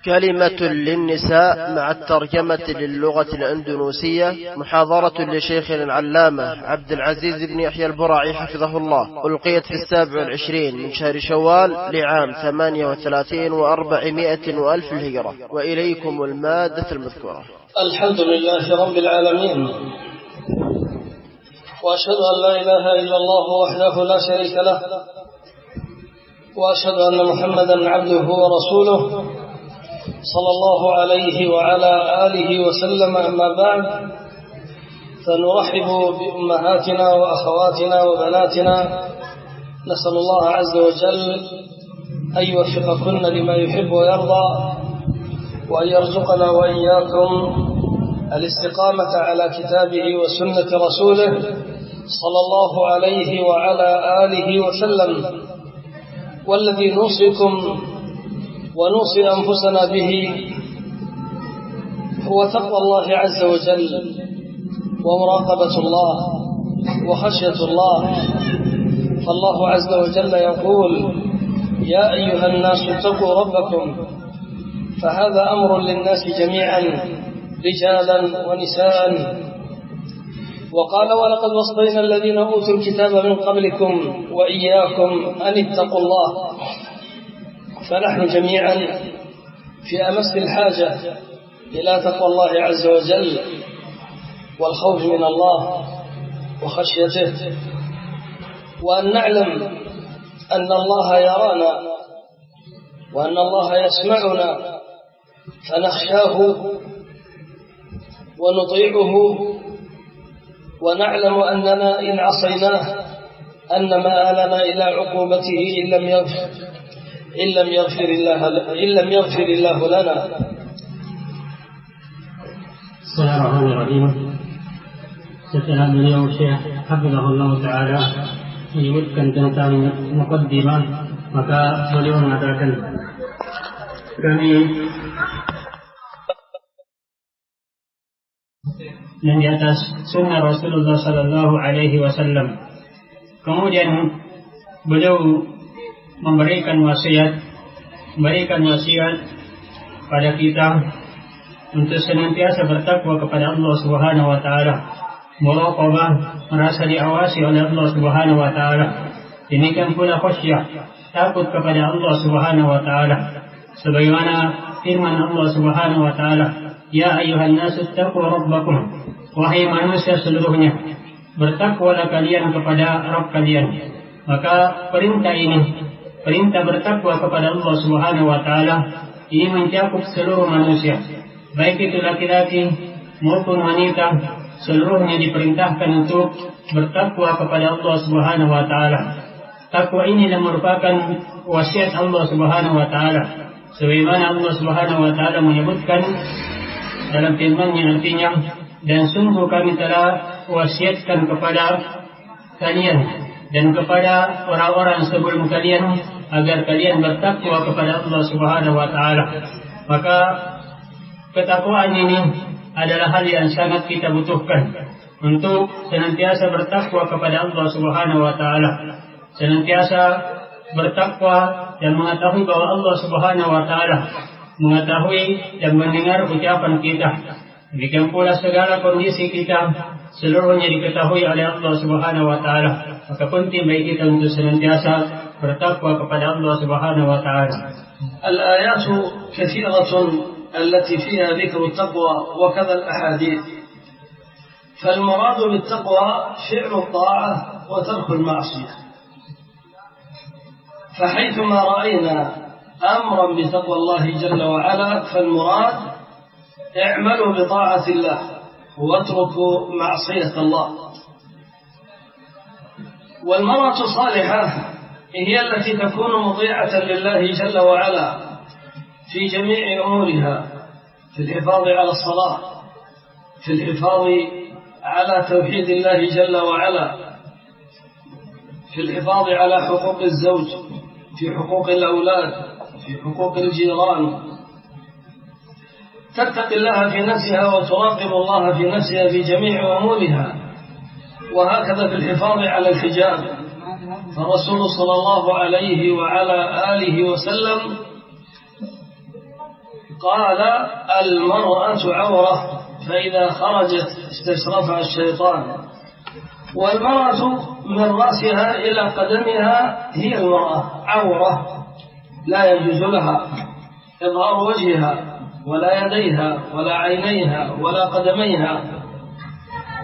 كلمة للنساء مع الترجمة للغة الأندونيسية، محاضرة لشيخنا العلامة عبد العزيز بن يحيى البرعي حفظه الله، ألقيت في 27 من شهر شوال لعام 38 و400 وألف الهجرة. وإليكم المادة المذكورة. الحمد لله رب العالمين، وأشهد أن لا إله إلا الله وحده لا شريك له، وأشهد أن محمدا عبده ورسوله صلى الله عليه وعلى آله وسلم. أما بعد، فنرحب بأمهاتنا وأخواتنا وبناتنا، نسأل الله عز وجل أن يوفقكن لما يحب ويرضى، وأن يرزقنا وإياكم الاستقامة على كتابه وسنة رسوله صلى الله عليه وعلى آله وسلم. والذي نوصيكم ونوصي أنفسنا به هو تقوى الله عز وجل، ومراقبة الله، وخشية الله. فالله عز وجل يقول: يا أيها الناس اتقوا ربكم. فهذا أمر للناس جميعا، رجالا ونساء. وقال: ولقد وصينا الذين أوتوا الكتاب من قبلكم وإياكم أن اتقوا الله. فنحن جميعا في أمس الحاجة إلى تقوى الله عز وجل، والخوف من الله وخشيته، وأن نعلم أن الله يرانا وأن الله يسمعنا، فنخشاه ونطيعه، ونعلم أننا إن عصيناه أن مآلنا إلى عقوبته إن لم يغفر الله لنا. بسم الله الرحمن الرحيم. Setelah beliau Syekh Hafizahullah Ta'ala menyebutkan tentang muqaddimah, maka beliau mengatakan, kami dan di atas sunnah Rasulullah Sallallahu Alaihi Wasallam. Kemudian beliau memberikan wasiat pada kita untuk senantiasa bertakwa kepada Allah Subhanahu wa taala, muraqabah, merasa diawasi oleh Allah Subhanahu wa taala. Demikian pula khasyah, takut kepada Allah Subhanahu wa taala, sebagaimana firman Allah Subhanahu wa taala: ya ayyuhan nasu taqu rabbakum, wahai manusia seluruhnya, bertakwalah kalian kepada Rabb kalian. Maka perintah bertakwa kepada Allah Subhanahu wa taala ini mencakup seluruh manusia, baik itu laki-laki maupun wanita, seluruhnya diperintahkan untuk bertakwa kepada Allah Subhanahu wa taala. Takwa ini merupakan wasiat Allah Subhanahu wa taala, sebagaimana Allah Subhanahu wa taala menyebutkan dalam firman-Nya, artinya, dan sungguh kami telah wasiatkan kepada kalian dan kepada orang-orang sebelum kalian agar kalian bertakwa kepada Allah Subhanahu wa taala. Maka ketakwaan ini adalah hal yang sangat kita butuhkan untuk senantiasa bertakwa kepada Allah Subhanahu wa taala, senantiasa bertakwa dan mengetahui bahwa Allah Subhanahu wa taala mengetahui dan mendengar ucapan kita. Demikian pula segala kondisi kita seluruhnya diketahui oleh Allah Subhanahu wa taala. Maka penting bagi kita untuk senantiasa bertakwa kepada Allah Subhanahu wa taala. Al-ayatu kathiratun allati fiha dhikru at-taqwa wa kadha al-ahadith. فالمراد بالتقوى فعل الطاعة وترك المعصية. فحيثما رأينا أمرا بتقوى الله جل وعلا فالمراد اعملوا بطاعة الله واتركوا معصية الله. والمرأة الصالحة هي التي تكون مطيعة لله جل وعلا في جميع أمورها، في الحفاظ على الصلاة، في الحفاظ على توحيد الله جل وعلا، في الحفاظ على حقوق الزوج، في حقوق الأولاد، في حقوق الجيران، تتقي الله في نفسها وتراقب الله في نفسها في جميع أمورها. وهكذا في الحفاظ على الحجاب، فالرسول صلى الله عليه وعلى آله وسلم قال المرأة عورة فإذا خرجت استشرفها الشيطان. والمرأة من رأسها إلى قدمها هي المرأة عورة لا يجوز لها إظهار وجهها ولا يديها ولا عينيها ولا قدميها.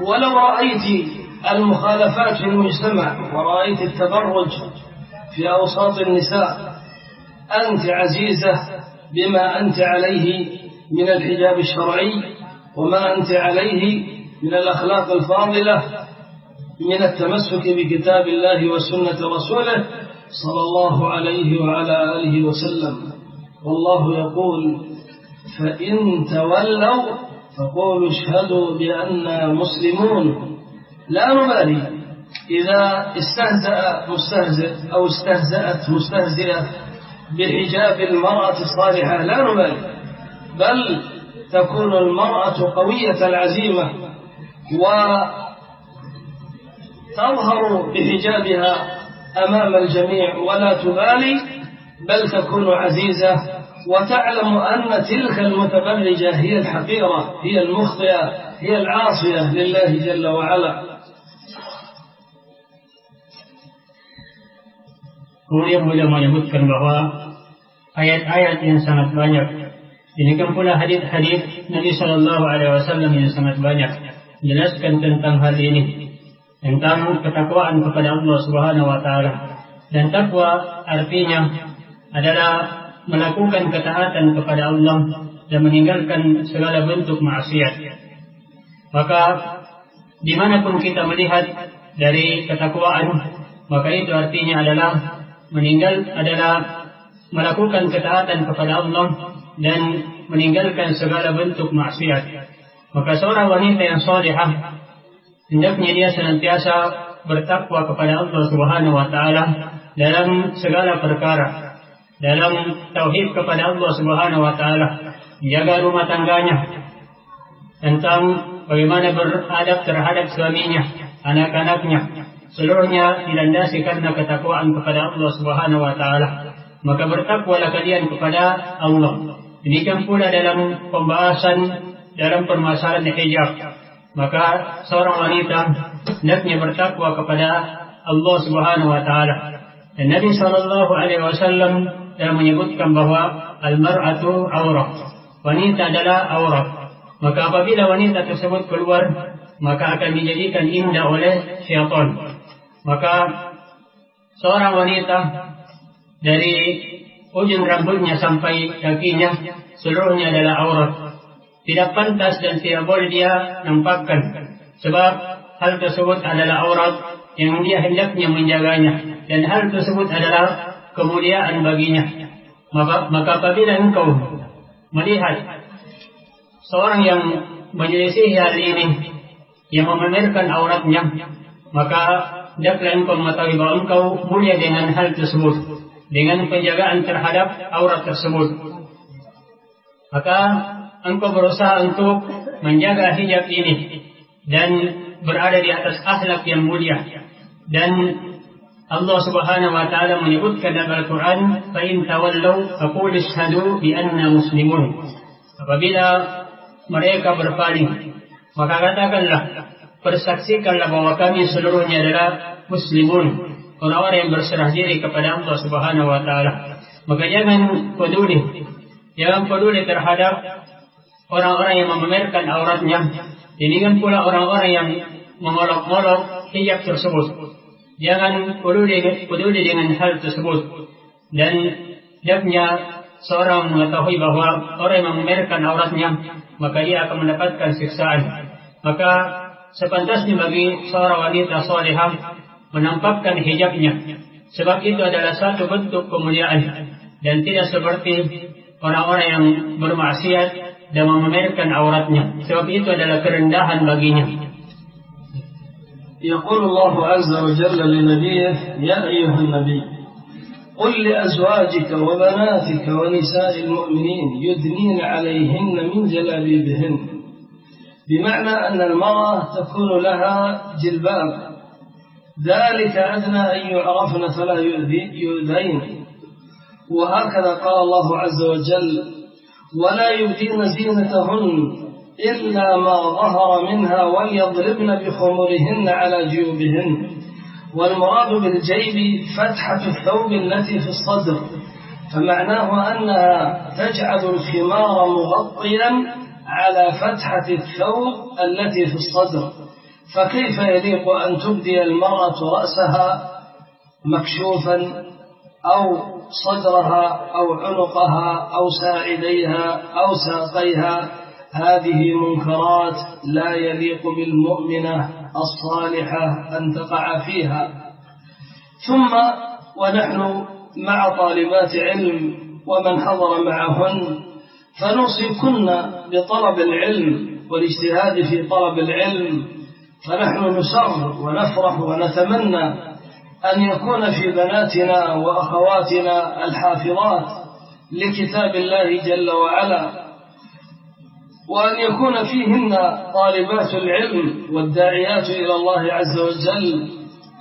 ولو رأيت المخالفات في المجتمع ورأيت التبرج في أوساط النساء أنت عزيزة بما أنت عليه من الحجاب الشرعي وما أنت عليه من الأخلاق الفاضلة من التمسك بكتاب الله وسنة رسوله صلى الله عليه وعلى آله وسلم. والله يقول فإن تولوا فقولوا اشهدوا بأننا مسلمون. لا نبالي إذا استهزأ مستهزئ أو استهزأت مستهزئة بحجاب المرأة الصالحة، لا نبالي، بل تكون المرأة قوية العزيمة وتظهر بحجابها أمام الجميع ولا تبالي، بل تكون عزيزة وتعلم أن تلك المتبرجة هي الحقيرة، هي المخطئة، هي العاصية لله جل وعلا. Kemudian beliau menyebutkan bahwa ayat-ayat yang sangat banyak, demikian pula hadis-hadis Nabi Shallallahu Alaihi Wasallam yang sangat banyak menjelaskan tentang hal ini, tentang ketakwaan kepada Allah Subhanahu Wa Taala. Dan takwa artinya adalah melakukan ketaatan kepada Allah dan meninggalkan segala bentuk maksiat. Maka dimanapun kita melihat dari ketakwaan, maka itu artinya adalah melakukan ketaatan kepada Allah dan meninggalkan segala bentuk maksiat. Maka seorang wanita yang salihah hendaknya dia senantiasa bertakwa kepada Allah Subhanahu Wa Taala dalam segala perkara, dalam tauhid kepada Allah Subhanahu Wa Taala, menjaga rumah tangganya, tentang bagaimana beradab terhadap suaminya, anak-anaknya, seluruhnya dilandasi karena ketakwaan kepada Allah Subhanahu Wa Taala. Maka bertakwalah kalian kepada Allah. Demikian pula dalam pembahasan dalam permasalahan hijab, maka seorang wanita hendaknya bertakwa kepada Allah Subhanahu Wa Taala. Dan Nabi Shallallahu Alaihi Wasallam telah menyebutkan bahwa al-mar'atu aurah, wanita adalah aurat. Maka apabila wanita tersebut keluar, maka akan dijadikan indah oleh syaitan. Maka seorang wanita dari ujung rambutnya sampai kakinya seluruhnya adalah aurat. Tidak pantas dan tidak boleh dia nampakkan, sebab hal tersebut adalah aurat yang dia hendaknya menjaganya, dan hal tersebut adalah kemuliaan baginya. Maka apabila engkau melihat seorang yang menyelisih hal ini, yang memamerkan auratnya, maka hendaklah engkau mengetahui bahwa engkau mulia dengan hal tersebut, dengan penjagaan terhadap aurat tersebut. Maka engkau berusaha untuk menjaga hijab ini dan berada di atas akhlak yang mulia. Dan Allah Subhanahu Wa Taala menyebutkan dalam Al-Quran, "Fa in tawallaw faqul ashhadu bi anna muslimun." Apabila mereka berpaling, maka katakanlah, persaksikanlah bahwa kami seluruhnya adalah muslimun, orang-orang yang berserah diri kepada Allah Subhanahu Wa Taala. Maka jangan peduli terhadap orang-orang yang memamerkan auratnya. Demikian pula orang-orang yang mengolok-olok hijab tersebut. Jangan peduli dengan hal tersebut. Dan hendaknya seorang mengetahui bahwa orang yang memamerkan auratnya, maka dia akan mendapatkan siksaan. Maka sepantasnya bagi seorang wanita salihah menampakkan hijabnya, sebab itu adalah satu bentuk kemuliaan, dan tidak seperti orang-orang yang bermaksiat dan memamerkan auratnya, sebab itu adalah kerendahan baginya. يقول الله عز وجل لنبيه: يا أيها النبي قل لأزواجك وبناتك ونساء المؤمنين يدنين عليهن من جلابيبهن، بمعنى أن المرأة تكون لها جلباب، ذلك أدنى أن يعرفن فلا يؤذين. وهكذا قال الله عز وجل: ولا يبدين زينتهن إلا ما ظهر منها وليضربن بخمرهن على جيوبهن. والمراد بالجيب فتحة الثوب التي في الصدر، فمعناه أنها تجعل الخمار مغطيا على فتحة الثوب التي في الصدر. فكيف يليق أن تبدي المرأة رأسها مكشوفا أو صدرها أو عنقها أو ساعديها أو ساقيها؟ هذه منكرات لا يليق بالمؤمنة الصالحة أن تقع فيها. ثم ونحن مع طالبات علم ومن حضر معهن فنوصيكن بطلب العلم والاجتهاد في طلب العلم، فنحن نسر ونفرح ونتمنى أن يكون في بناتنا وأخواتنا الحافظات لكتاب الله جل وعلا، وأن يكون فيهن طالبات العلم والداعيات إلى الله عز وجل،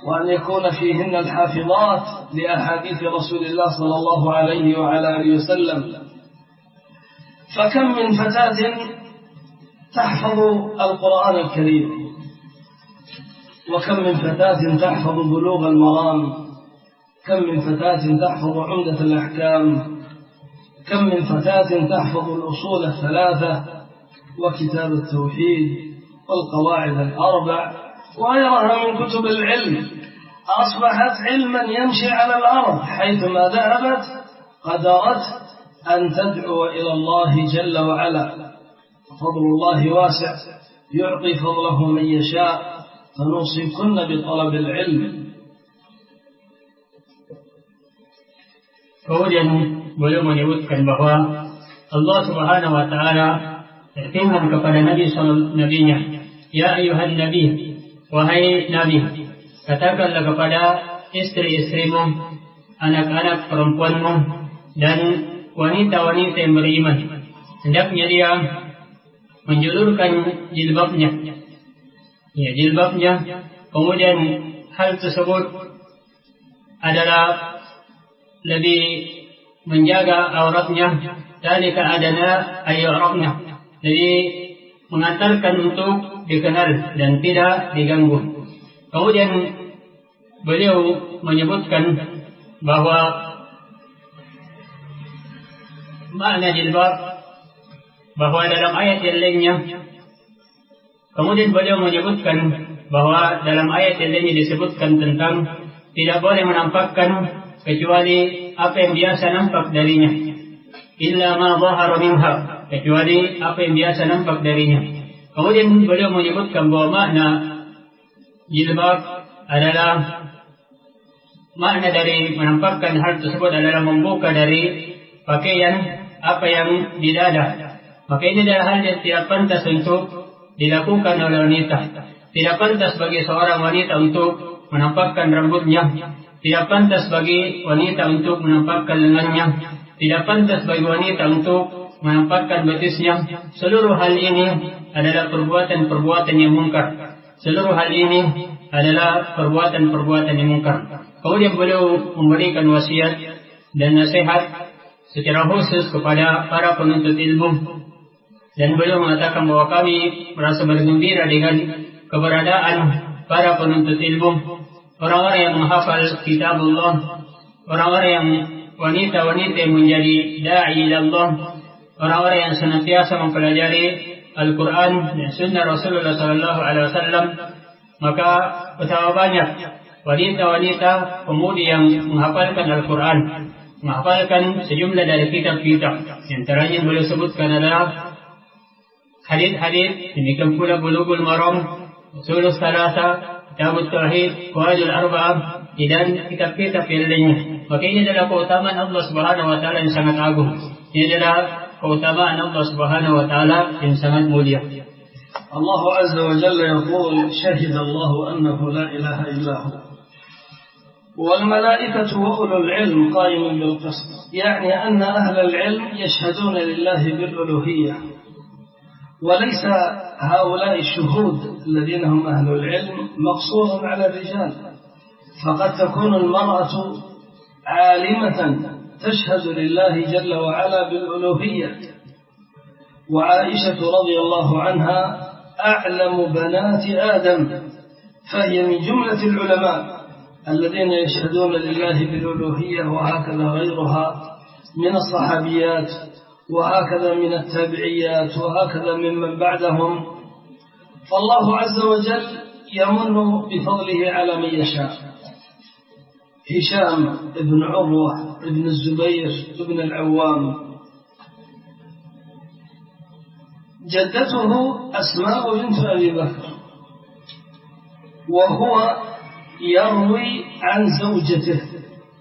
وأن يكون فيهن الحافظات لأحاديث رسول الله صلى الله عليه وعلى آله وسلم. فكم من فتاة تحفظ القرآن الكريم، وكم من فتاة تحفظ بلوغ المرام، كم من فتاة تحفظ عمدة الأحكام، كم من فتاة تحفظ الأصول الثلاثة وكتاب التوحيد والقواعد الأربع وغيرها من كتب العلم، أصبحت علما يمشي على الأرض حيثما ذهبت قدرت أن تدعو إلى الله جل وعلا. فضل الله واسع يعطي فضله من يشاء، فنوصيكن بطلب العلم. Kemudian beliau menyebutkan bahwa Allah Subhanahu wa taala berfirman kepada nabinya, "Ya ayuhan nabi, wahai nabi, katakanlah kepada istri-istrimu, anak-anak perempuanmu dan wanita-wanita yang beriman, hendaknya dia menjulurkan jilbabnya." Ya, jilbabnya. Kemudian hal tersebut adalah lebih menjaga auratnya, dalika adana ayyurabna, jadi mengantarkan untuk dikenal dan tidak diganggu. Kemudian beliau menyebutkan bahwa makna jilbab, bahwa dalam ayat yang lainnya, kemudian beliau menyebutkan bahwa dalam ayat yang lainnya disebutkan tentang tidak boleh menampakkan kecuali apa yang biasa nampak darinya, illa ma zahara minha, kecuali apa yang biasa nampak darinya. Kemudian beliau menyebutkan bahwa makna jilbab adalah, makna dari menampakkan hal tersebut adalah membuka dari pakaian apa yang di dada. Maka ini adalah hal yang tidak pantas untuk dilakukan oleh wanita. Tidak pantas bagi seorang wanita untuk menampakkan rambutnya, tidak pantas bagi wanita untuk menampakkan lengannya, tidak pantas bagi wanita untuk menampakkan betisnya. Seluruh hal ini adalah perbuatan-perbuatan yang mungkar. Seluruh hal ini adalah perbuatan-perbuatan yang mungkar. Kemudian beliau memberikan wasiat dan nasihat secara khusus kepada para penuntut ilmu. Dan beliau mengatakan bahwa kami merasa bergembira dengan keberadaan para penuntut ilmu, orang-orang yang menghafal kitab Allah, orang-orang yang wanita-wanita yang menjadi da'i ilallah, orang-orang yang senantiasa mempelajari Al-Quran dan Sunnah Rasulullah SAW. Maka betapa banyak wanita-wanita pemudi yang menghafalkan Al-Quran, menghafalkan sejumlah dari kitab-kitab. Antaranya beliau sebutkan adalah hadith-hadith, demikian pula Bulughul Maram, Ushulus Thalatha, Kitabut Tauhid, Qawaidul Arba'ah, dan kitab-kitab yang lainnya. Maka ini adalah keutamaan Allah Subhanahu wa taala yang sangat agung. Ini adalah keutamaan Allah Subhanahu wa taala yang sangat mulia. Allah Azza wa Jalla yaqul, "Shahida Allah annahu la ilaha illa hu wal malaikatu wa ulul ilm qa'imun bil qist." Yani anna ahla al-ilm yashhaduna lillahi bil uluhiyyah. وليس هؤلاء الشهود الذين هم أهل العلم مقصورا على الرجال، فقد تكون المرأة عالمة تشهد لله جل وعلا بالألوهية وعائشة رضي الله عنها أعلم بنات آدم، فهي من جملة العلماء الذين يشهدون لله بالألوهية، وهكذا غيرها من الصحابيات، وهكذا من التابعيات، وهكذا ممن بعدهم. فالله عز وجل يمن بفضله على من يشاء. هشام ابن عروة ابن الزبير ابن العوام، جدته أسماء بنت أبي بكر، وهو يروي عن زوجته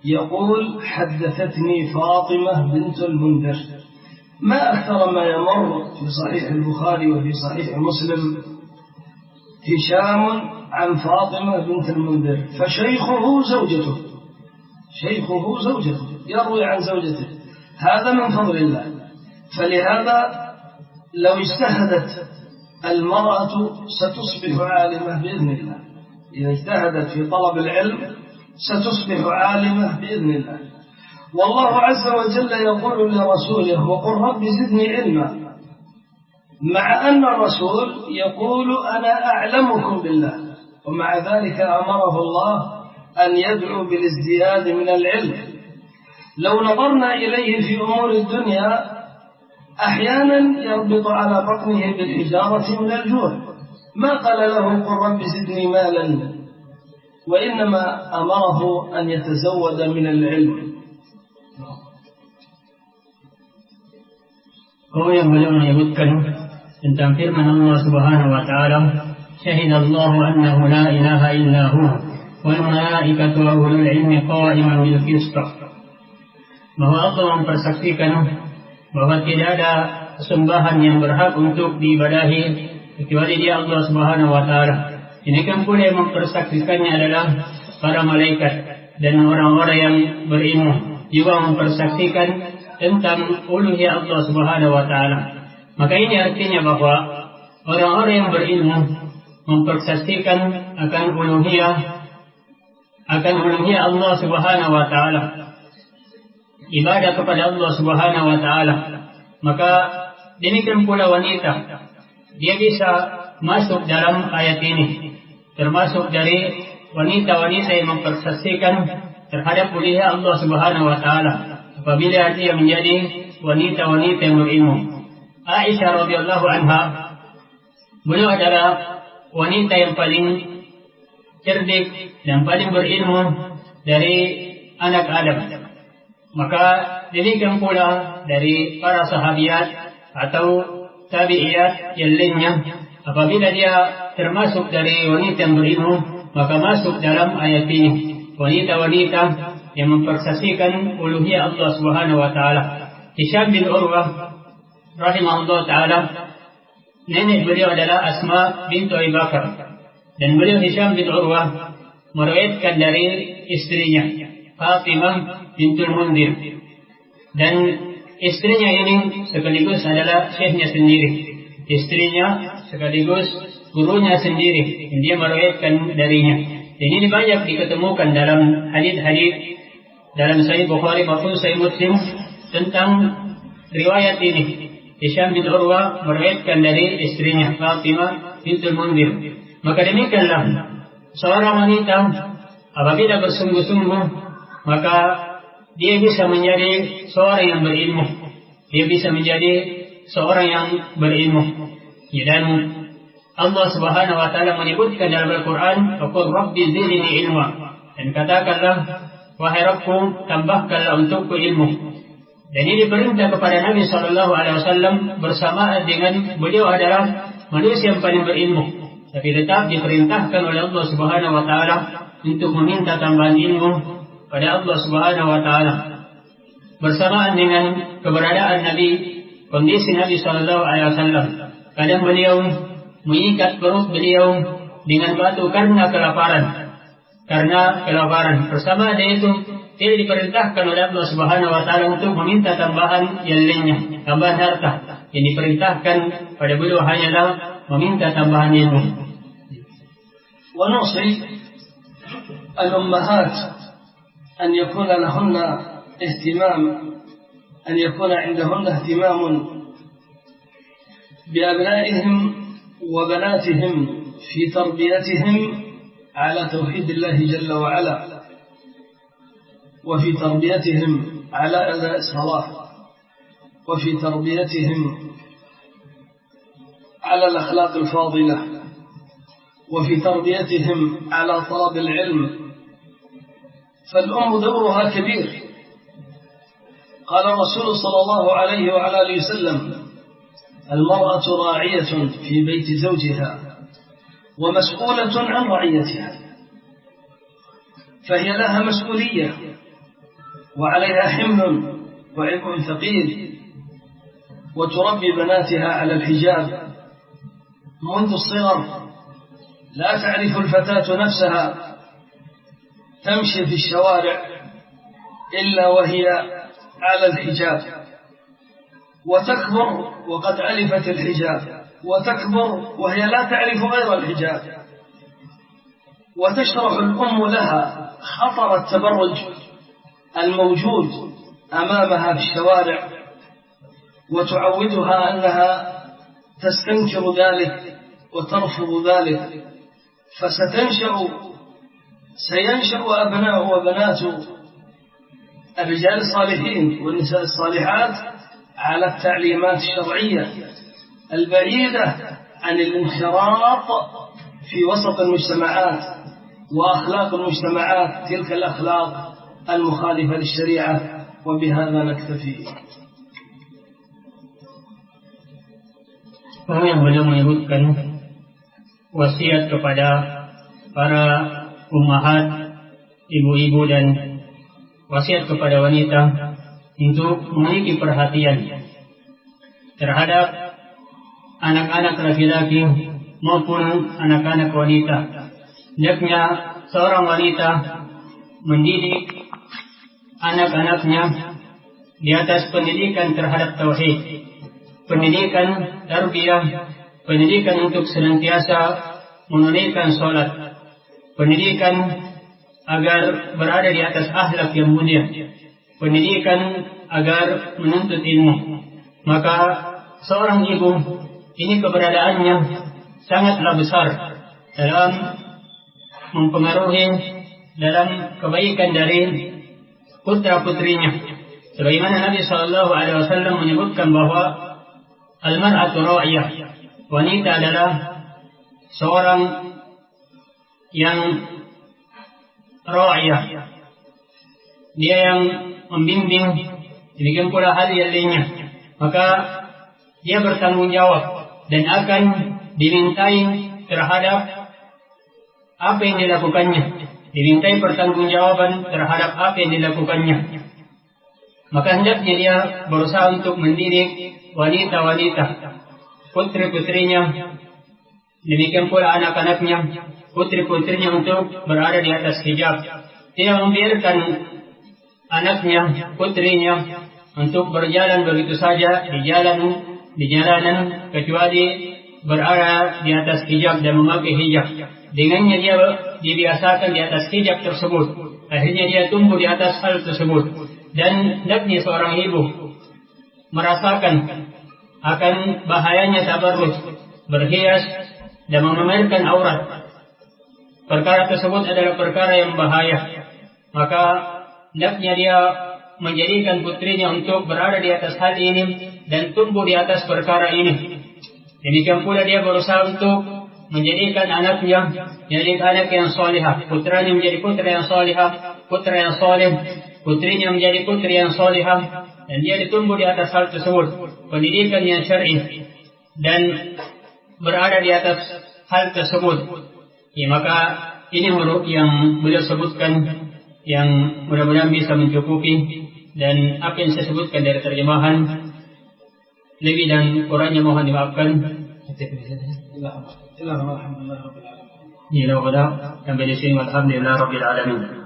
يقول: حدثتني فاطمة بنت المنذر. ما أكثر ما يمر في صحيح البخاري وفي صحيح مسلم هشام عن فاطمة بنت المنذر، فشيخه زوجته، شيخه زوجته يروي عن زوجته، هذا من فضل الله. فلهذا لو اجتهدت المرأة ستصبح عالمة بإذن الله، إذا اجتهدت في طلب العلم ستصبح عالمة بإذن الله. والله عز وجل يقول لرسوله: وقل رب زدني علما، مع أن الرسول يقول: أنا أعلمكم بالله، ومع ذلك أمره الله أن يدعو بالازدياد من العلم. لو نظرنا إليه في أمور الدنيا أحيانا يربط على بطنه بالحجارة من الجوع، ما قال له: قل رب زدني مالا، وإنما أمره أن يتزود من العلم. Kemudian beliau menyebutkan tentang firman Allah Subhanahu wa taala, "Syahidallahu annahu la ilaha illa huwa wal malaikatu wa ulul ilmi qa'iman bil qist." Bahwa Allah mempersaksikan bahwa tidak ada sembahan yang berhak untuk diibadahi kecuali Dia, Allah Subhanahu wa taala. Ini kan pula yang mempersaksikannya adalah para malaikat dan orang-orang yang berilmu juga mempersaksikan tentang uluhiyah Allah Subhanahu wa taala. Maka ini artinya bahwa orang-orang yang berilmu mempersaksikan akan uluhiyah Allah Subhanahu wa taala, ibadah kepada Allah Subhanahu wa taala. Maka demikian pula wanita, dia bisa masuk dalam ayat ini, termasuk dari wanita-wanita yang mempersaksikan terhadap uluhiyah Allah Subhanahu wa taala apabila dia menjadi wanita-wanita yang berilmu. Aisyah radhiyallahu anha, beliau adalah wanita yang paling cerdik dan paling berilmu dari anak Adam. Maka demikian pula dari para sahabiat atau tabi'iyat yang lainnya, apabila dia termasuk dari wanita yang berilmu, maka masuk dalam ayat ini, wanita-wanita yang mempersaksikan uluhiyah Allah Subhanahu wa taala. Hisham bin Urwah rahimahullah taala, nenek beliau adalah Asma bintu Abi Bakar, dan beliau Hisham bin Urwah meriwayatkan dari istrinya Fatimah bintul Mundir, dan istrinya ini sekaligus adalah syekhnya sendiri, istrinya sekaligus gurunya sendiri, dia meriwayatkan darinya. Dan ini banyak diketemukan dalam hadis-hadis dalam Sahih Bukhari maupun Sahih Muslim tentang riwayat ini. Hisham bin Urwah meriwayatkan dari istrinya Fatimah bintul Mundir. Maka demikianlah seorang wanita apabila bersungguh-sungguh, maka dia bisa menjadi seorang yang berilmu. Dia bisa menjadi seorang yang berilmu. Dan Allah Subhanahu wa taala menyebutkan dalam Al-Qur'an, "Qul rabbi zidni ilma." Dan katakanlah, wahai Rabbku, tambahkanlah untukku ilmu. Dan ini perintah kepada Nabi SAW bersamaan dengan beliau adalah manusia yang paling berilmu, tapi tetap diperintahkan oleh Allah Subhanahu wa taala untuk meminta tambahan ilmu pada Allah Subhanahu wa taala. Bersamaan dengan keberadaan Nabi, kondisi Nabi SAW, kadang beliau mengikat perut beliau dengan batu karena kelaparan. Bersama dengan itu tidak diperintahkan oleh Allah Subhanahu wa taala untuk meminta tambahan yang lainnya, tambahan harta. Yang diperintahkan pada beliau hanyalah meminta tambahan ilmu. Wa nusi al-ummahat an yakuna lahunna ihtimam, an yakuna indahunna ihtimamun بأبنائهم وبناتهم في تربيتهم على توحيد الله جل وعلا، وفي تربيتهم على أداء الصلاة، وفي تربيتهم على الأخلاق الفاضلة، وفي تربيتهم على طلب العلم. فالأم دورها كبير. قال الرسول صلى الله عليه وعلى آله وسلم: المرأة راعية في بيت زوجها ومسؤولة عن رعيتها. فهي لها مسؤولية وعليها حمل وعبء ثقيل، وتربي بناتها على الحجاب منذ الصغر. لا تعرف الفتاة نفسها تمشي في الشوارع إلا وهي على الحجاب، وتكبر وقد ألفت الحجاب، وتكبر وهي لا تعرف غير الحجاب. وتشرح الأم لها خطر التبرج الموجود أمامها في الشوارع، وتعودها أنها تستنكر ذلك وترفض ذلك. سينشأ أبناء وبنات الرجال الصالحين والنساء الصالحات على التعليمات الشرعية البعيدة عن الانخراط في وسط المجتمعات وأخلاق المجتمعات، تلك الأخلاق المخالفة للشريعة. وبهذا نكتفي. Kami yang beliau menyebutkan wasiat kepada para ummahat, ibu-ibu, dan wasiat kepada wanita untuk memiliki perhatian terhadap anak-anak laki-laki maupun anak-anak wanita. Hendaknya seorang wanita mendidik anak-anaknya di atas pendidikan terhadap tauhid, pendidikan tarbiyah, pendidikan untuk senantiasa menunaikan sholat, pendidikan agar berada di atas akhlak yang mulia, pendidikan agar menuntut ilmu. Maka seorang ibu ini keberadaannya sangatlah besar dalam mempengaruhi dalam kebaikan dari putra-putrinya. Sebagaimana Nabi SAW menyebutkan bahwa al-mar'atu ra'iyah, wanita adalah seorang yang ra'iyah, dia yang membimbing, demikian pula hal yang lainnya. Maka dia bertanggung jawab dan akan dimintai terhadap apa yang dilakukannya, dimintai pertanggungjawaban terhadap apa yang dilakukannya. Maka hendaknya dia berusaha untuk mendidik wanita-wanita, putri-putrinya, demikian pula anak-anaknya, putri-putrinya untuk berada di atas hijab. Tidak membiarkan anaknya, putrinya untuk berjalan begitu saja di jalanan kecuali berada di atas hijab dan memakai hijab. Dengannya dia dibiasakan di atas hijab tersebut, akhirnya dia tumbuh di atas hal tersebut. Dan hendaknya seorang ibu merasakan akan bahayanya tabarruj, berhias dan memamerkan aurat. Perkara tersebut adalah perkara yang bahaya. Maka hendaknya dia menjadikan putrinya untuk berada di atas hal ini dan tumbuh di atas perkara ini. Demikian pula dia berusaha untuk menjadikan anaknya menjadi anak yang salihah, putranya menjadi putra yang salihah, putra yang saleh, putrinya menjadi putri yang salihah, dan dia ditumbuh di atas hal tersebut, pendidikan yang syar'i dan berada di atas hal tersebut. Ya, maka ini yang beliau sebutkan yang mudah-mudahan bisa mencukupi, dan apa yang saya sebutkan dari terjemahan lebih dan kurangnya mohon dimaafkan. Sampai di sini, alhamdulillah rabbil alamin.